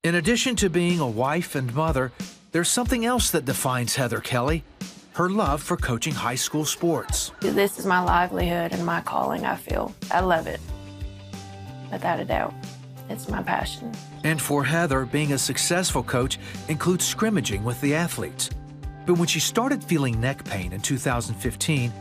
In addition to being a wife and mother, there's something else that defines Heather Kelly: her love for coaching high school sports. This is my livelihood and my calling, I feel. I love it, without a doubt. It's my passion. And for Heather, being a successful coach includes scrimmaging with the athletes. But when she started feeling neck pain in 2015,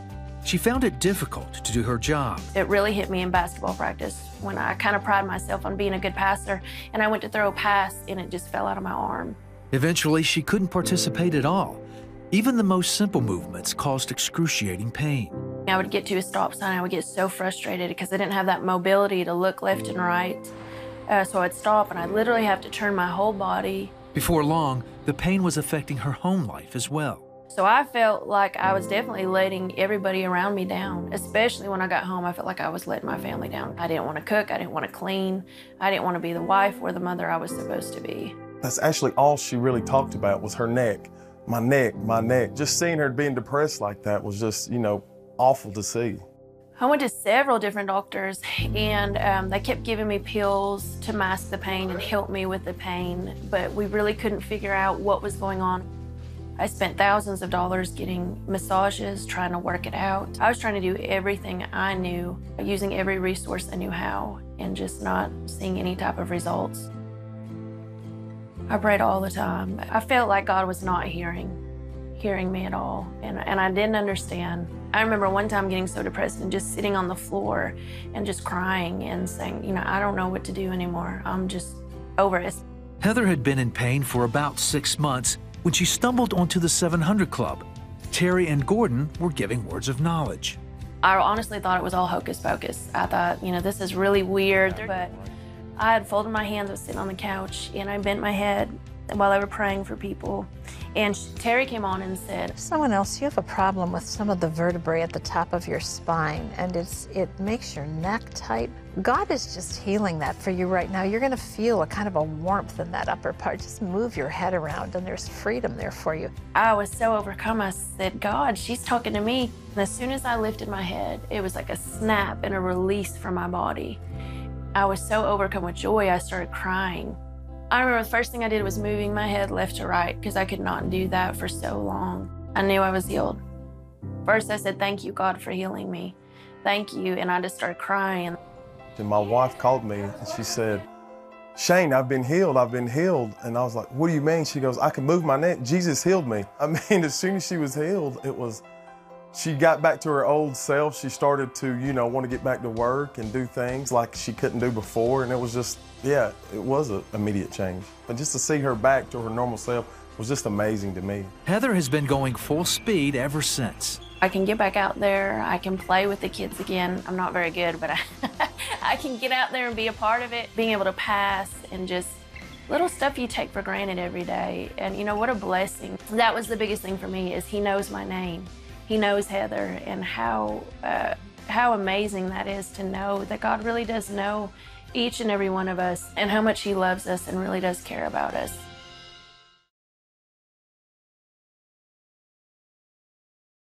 she found it difficult to do her job. It really hit me in basketball practice when I kind of pride myself on being a good passer, and I went to throw a pass and it just fell out of my arm. Eventually, she couldn't participate at all. Even the most simple movements caused excruciating pain. I would get to a stop sign, I would get so frustrated because I didn't have that mobility to look left and right. So I'd stop and I'd literally have to turn my whole body. Before long, the pain was affecting her home life as well. So I felt like I was definitely letting everybody around me down, especially when I got home. I felt like I was letting my family down. I didn't want to cook, I didn't want to clean, I didn't want to be the wife or the mother I was supposed to be. That's actually all she really talked about was her neck. My neck, my neck. Just seeing her being depressed like that was just, awful to see. I went to several different doctors, and they kept giving me pills to mask the pain and help me with the pain, but we really couldn't figure out what was going on. I spent thousands of dollars getting massages, trying to work it out. I was trying to do everything I knew, using every resource I knew how, and just not seeing any type of results. I prayed all the time. I felt like God was not hearing me at all, and I didn't understand. I remember one time getting so depressed and just sitting on the floor and just crying and saying, I don't know what to do anymore. I'm just over it. Heather had been in pain for about 6 months when she stumbled onto the 700 Club. Terry and Gordon were giving words of knowledge. I honestly thought it was all hocus pocus. I thought, this is really weird, but I had folded my hands, I was sitting on the couch, and I bent my head while they were praying for people. And Terry came on and said, "Someone else, you have a problem with some of the vertebrae at the top of your spine, and it makes your neck tight. God is just healing that for you right now. You're going to feel a kind of a warmth in that upper part. Just move your head around, and there's freedom there for you." I was so overcome. I said, "God, she's talking to me." And as soon as I lifted my head, it was like a snap and a release from my body. I was so overcome with joy, I started crying. I remember the first thing I did was moving my head left to right because I could not do that for so long. I knew I was healed. First I said, "Thank you, God, for healing me. Thank you." And I just started crying. And my wife called me and she said, "Shane, I've been healed, I've been healed." And I was like, "What do you mean?" She goes, "I can move my neck. Jesus healed me." I mean, as soon as she was healed, she got back to her old self. She started to, want to get back to work and do things like she couldn't do before. And it was just, it was an immediate change. But just to see her back to her normal self was just amazing to me. Heather has been going full speed ever since. I can get back out there. I can play with the kids again. I'm not very good, but I can get out there and be a part of it. Being able to pass and just little stuff you take for granted every day. And what a blessing. That was the biggest thing for me, is he knows my name. He knows Heather, and how amazing that is to know that God really does know each and every one of us and how much he loves us and really does care about us.